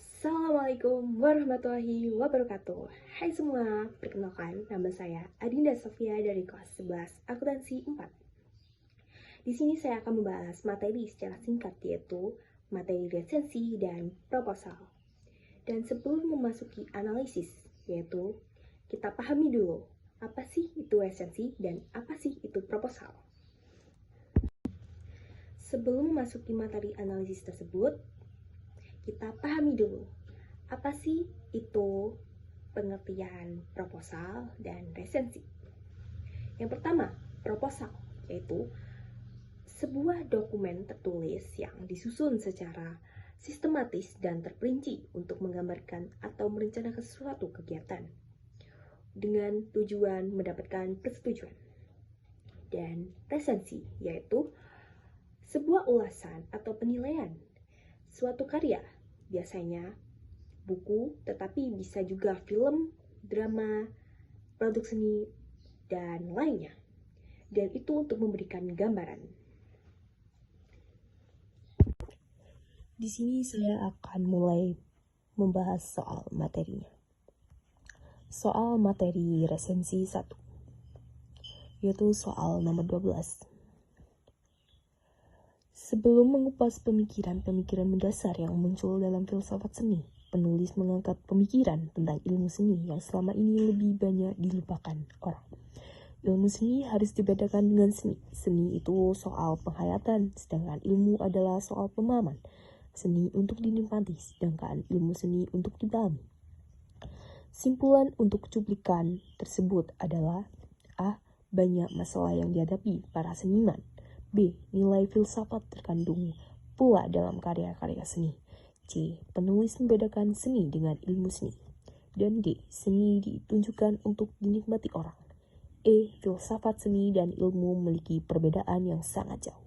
Assalamualaikum warahmatullahi wabarakatuh. Hai semua, perkenalkan nama saya Adinda Sofia dari kelas 11 Akuntansi 4. Di sini saya akan membahas materi secara singkat, yaitu materi resensi dan proposal. Dan sebelum memasuki analisis, yaitu kita pahami dulu apa sih itu resensi dan apa sih itu proposal. Sebelum memasuki materi analisis tersebut, kita pahami dulu apa sih itu pengertian proposal dan resensi. Yang pertama, proposal yaitu sebuah dokumen tertulis yang disusun secara sistematis dan terperinci untuk menggambarkan atau merencanakan suatu kegiatan dengan tujuan mendapatkan persetujuan. Dan resensi yaitu sebuah ulasan atau penilaian suatu karya, biasanya buku, tetapi bisa juga film, drama, produk seni, dan lainnya. Dan itu untuk memberikan gambaran. Di sini saya akan mulai membahas soal materinya. Soal materi resensi 1, yaitu soal nomor 12. Sebelum mengupas pemikiran-pemikiran mendasar yang muncul dalam filsafat seni, penulis mengangkat pemikiran tentang ilmu seni yang selama ini lebih banyak dilupakan orang. Ilmu seni harus dibedakan dengan seni. Seni itu soal penghayatan, sedangkan ilmu adalah soal pemahaman. Seni untuk dinikmati, sedangkan ilmu seni untuk dipahami. Simpulan untuk cuplikan tersebut adalah A. Banyak masalah yang dihadapi para seniman. B. Nilai filsafat terkandung pula dalam karya-karya seni. C. Penulis membedakan seni dengan ilmu seni. Dan D. Seni ditunjukkan untuk dinikmati orang. E. Filsafat seni dan ilmu memiliki perbedaan yang sangat jauh.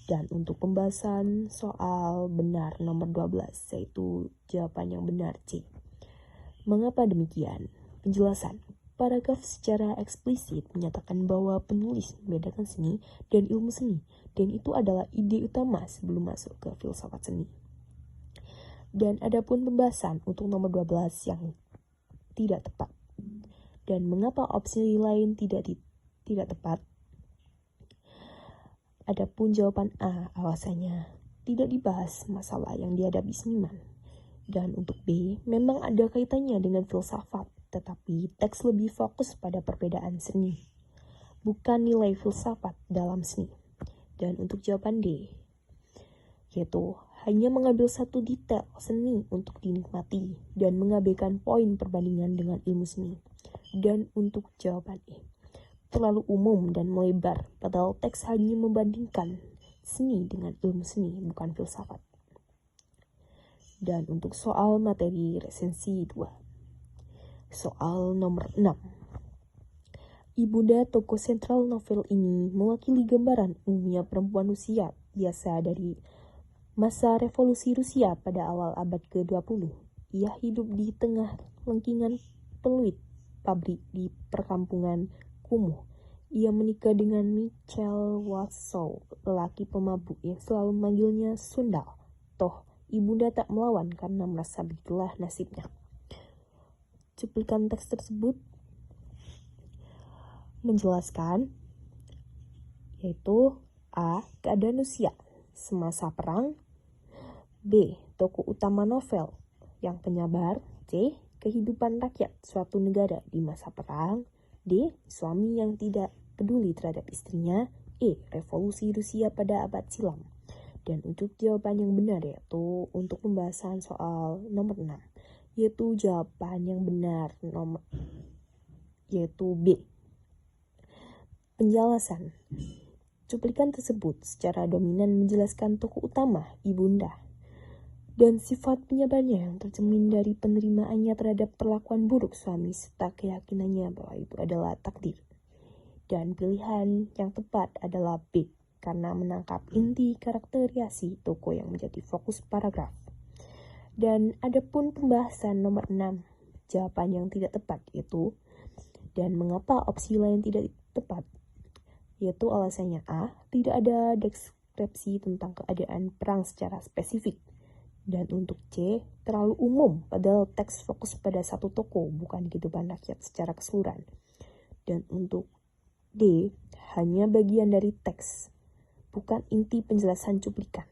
Dan untuk pembahasan soal benar nomor 12, yaitu jawaban yang benar C. Mengapa demikian? Penjelasan. Paragraf secara eksplisit menyatakan bahwa penulis membedakan seni dan ilmu seni, dan itu adalah ide utama sebelum masuk ke filsafat seni. Dan adapun pembahasan untuk nomor 12 yang tidak tepat. Dan mengapa opsi lain tidak tepat? Adapun jawaban A, alasannya tidak dibahas masalah yang dihadapi seniman. Dan untuk B, memang ada kaitannya dengan filsafat, tetapi teks lebih fokus pada perbedaan seni, bukan nilai filsafat dalam seni. Dan untuk jawaban D, yaitu hanya mengambil satu detail seni untuk dinikmati dan mengabaikan poin perbandingan dengan ilmu seni. Dan untuk jawaban E, terlalu umum dan melebar, padahal teks hanya membandingkan seni dengan ilmu seni, bukan filsafat. Dan untuk soal materi resensi 2, soal nomor 6. Ibunda tokoh sentral novel ini mewakili gambaran umumnya perempuan Rusia biasa dari masa revolusi Rusia pada awal abad ke-20. Ia hidup di tengah lengkingan peluit pabrik di perkampungan kumuh. Ia menikah dengan Michel Warsaw, lelaki pemabuk yang selalu memanggilnya Sundal. Toh, ibunda tak melawan karena merasa begitulah nasibnya. Cuplikan teks tersebut menjelaskan, yaitu A. Keadaan Rusia semasa perang. B. Tokoh utama novel yang penyabar. C. Kehidupan rakyat suatu negara di masa perang. D. Suami yang tidak peduli terhadap istrinya. E. Revolusi Rusia pada abad silam. Dan untuk jawaban yang benar, yaitu untuk pembahasan soal nomor 6, yaitu jawaban yang benar yaitu B. Penjelasan. Cuplikan tersebut secara dominan menjelaskan tokoh utama, ibunda, dan sifat penyabarnya yang tercermin dari penerimaannya terhadap perlakuan buruk suami serta keyakinannya bahwa itu adalah takdir. Dan pilihan yang tepat adalah B, karena menangkap inti karakterisasi tokoh yang menjadi fokus paragraf. Dan adapun pembahasan nomor 6, jawaban yang tidak tepat yaitu, dan mengapa opsi lain tidak tepat, yaitu alasannya A. Tidak ada deskripsi tentang keadaan perang secara spesifik. Dan untuk C, terlalu umum, padahal teks fokus pada satu tokoh, bukan kehidupan rakyat secara keseluruhan. Dan untuk D, hanya bagian dari teks, bukan inti penjelasan cuplikan.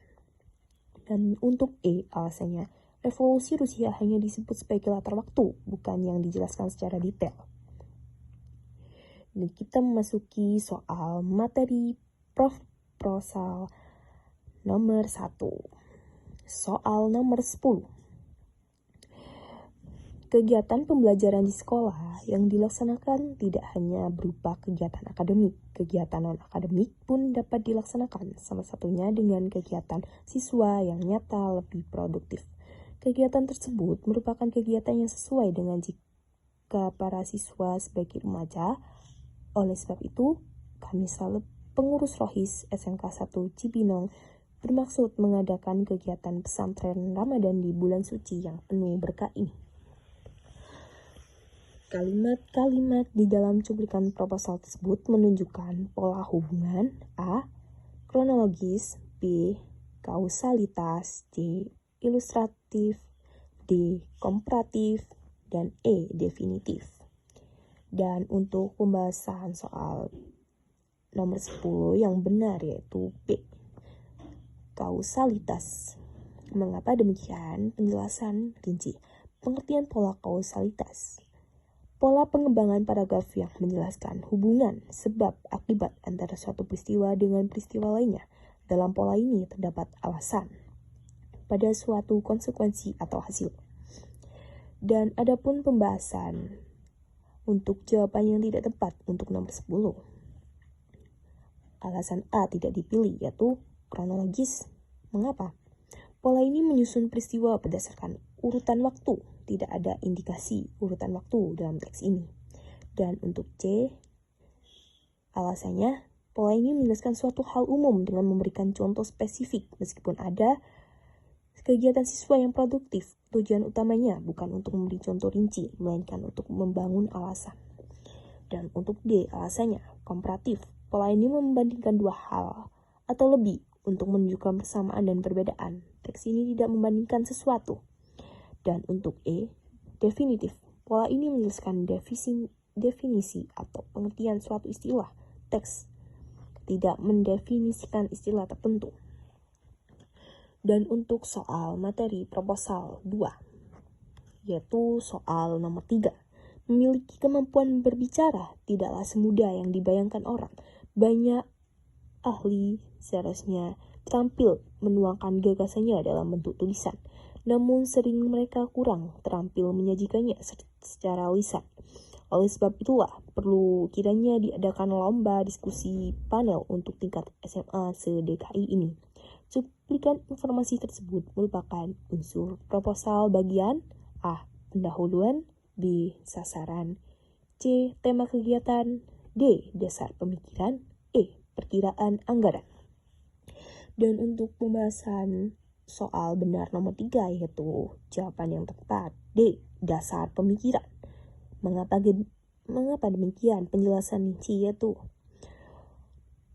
Dan untuk E, alasannya, revolusi Rusia hanya disebut sebagai latar waktu, bukan yang dijelaskan secara detail. Dan kita memasuki soal materi proposal nomor 1. Soal nomor 10. Kegiatan pembelajaran di sekolah yang dilaksanakan tidak hanya berupa kegiatan akademik. Kegiatan non-akademik pun dapat dilaksanakan, salah satunya dengan kegiatan siswa yang nyata lebih produktif. Kegiatan tersebut merupakan kegiatan yang sesuai dengan jika para siswa sebagai remaja. Oleh sebab itu, kami selalu pengurus Rohis SMK 1 Cibinong bermaksud mengadakan kegiatan pesantren Ramadan di bulan suci yang penuh berkah ini. Kalimat-kalimat di dalam cuplikan proposal tersebut menunjukkan pola hubungan A. Kronologis, B. Kausalitas, C. Ilustratif, D. Komparatif, dan E. Definitif. Dan untuk pembahasan soal nomor 10 yang benar yaitu B. Kausalitas. Mengapa demikian? Penjelasan rinci. Pengertian pola kausalitas. Pola pengembangan paragraf yang menjelaskan hubungan sebab akibat antara suatu peristiwa dengan peristiwa lainnya. Dalam pola ini terdapat alasan pada suatu konsekuensi atau hasil. Dan adapun pembahasan untuk jawaban yang tidak tepat untuk nomor 10. Alasan A tidak dipilih yaitu kronologis. Mengapa? Pola ini menyusun peristiwa berdasarkan urutan waktu. Tidak ada indikasi urutan waktu dalam teks ini. Dan untuk C, alasannya pola ini menjelaskan suatu hal umum dengan memberikan contoh spesifik meskipun ada kegiatan siswa yang produktif. Tujuan utamanya bukan untuk memberi contoh rinci, melainkan untuk membangun alasan. Dan untuk D, alasannya komparatif. Pola ini membandingkan dua hal atau lebih untuk menunjukkan persamaan dan perbedaan. Teks ini tidak membandingkan sesuatu. Dan untuk E, definitif. Pola ini menjelaskan definisi atau pengertian suatu istilah. Teks tidak mendefinisikan istilah tertentu. Dan untuk soal materi proposal 2, yaitu soal nomor 3. Memiliki kemampuan berbicara tidaklah semudah yang dibayangkan orang. Banyak ahli seharusnya terampil menuangkan gagasannya dalam bentuk tulisan. Namun sering mereka kurang terampil menyajikannya secara lisan. Oleh sebab itulah perlu kiranya diadakan lomba diskusi panel untuk tingkat SMA se-DKI ini. Cuplikan informasi tersebut merupakan unsur proposal bagian A. Pendahuluan, B. Sasaran, C. Tema kegiatan, D. Dasar pemikiran, E. Perkiraan anggaran. Dan untuk pembahasan soal benar nomor 3 yaitu jawaban yang tepat D. Dasar pemikiran. Mengapa demikian? Penjelasan rinci yaitu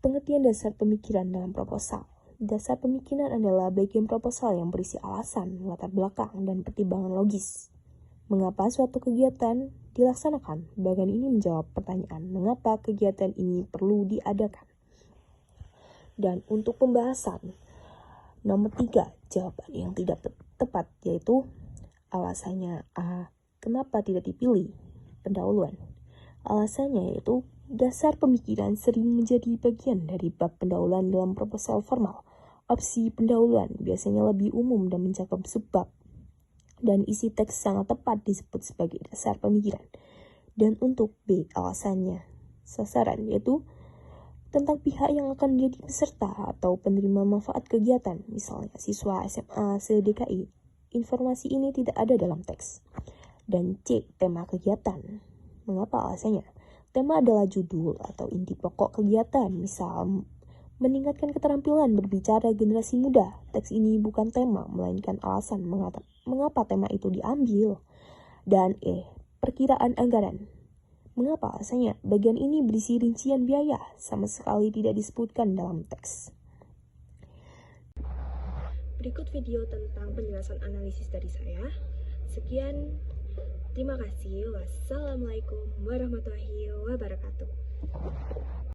pengertian dasar pemikiran dalam proposal. Dasar pemikiran adalah bagian proposal yang berisi alasan, latar belakang, dan pertimbangan logis. Mengapa suatu kegiatan dilaksanakan? Bagian ini menjawab pertanyaan, mengapa kegiatan ini perlu diadakan? Dan untuk pembahasan nomor 3, jawaban yang tidak tepat yaitu alasannya A. Kenapa tidak dipilih pendahuluan? Alasannya yaitu dasar pemikiran sering menjadi bagian dari bab pendahuluan dalam proposal formal. Opsi pendahuluan biasanya lebih umum dan mencakup subbab, dan isi teks sangat tepat disebut sebagai dasar pemikiran. Dan untuk B, alasannya sasaran yaitu tentang pihak yang akan menjadi peserta atau penerima manfaat kegiatan, misalnya siswa SMA se-DKI. Informasi ini tidak ada dalam teks. Dan C, tema kegiatan. Mengapa alasannya? Tema adalah judul atau inti pokok kegiatan, misal meningkatkan keterampilan berbicara generasi muda. Teks ini bukan tema, melainkan alasan mengapa tema itu diambil. Dan E, perkiraan anggaran. Mengapa alasannya? Bagian ini berisi rincian biaya, sama sekali tidak disebutkan dalam teks. Berikut video tentang penjelasan analisis dari saya. Sekian, terima kasih. Wassalamualaikum warahmatullahi wabarakatuh.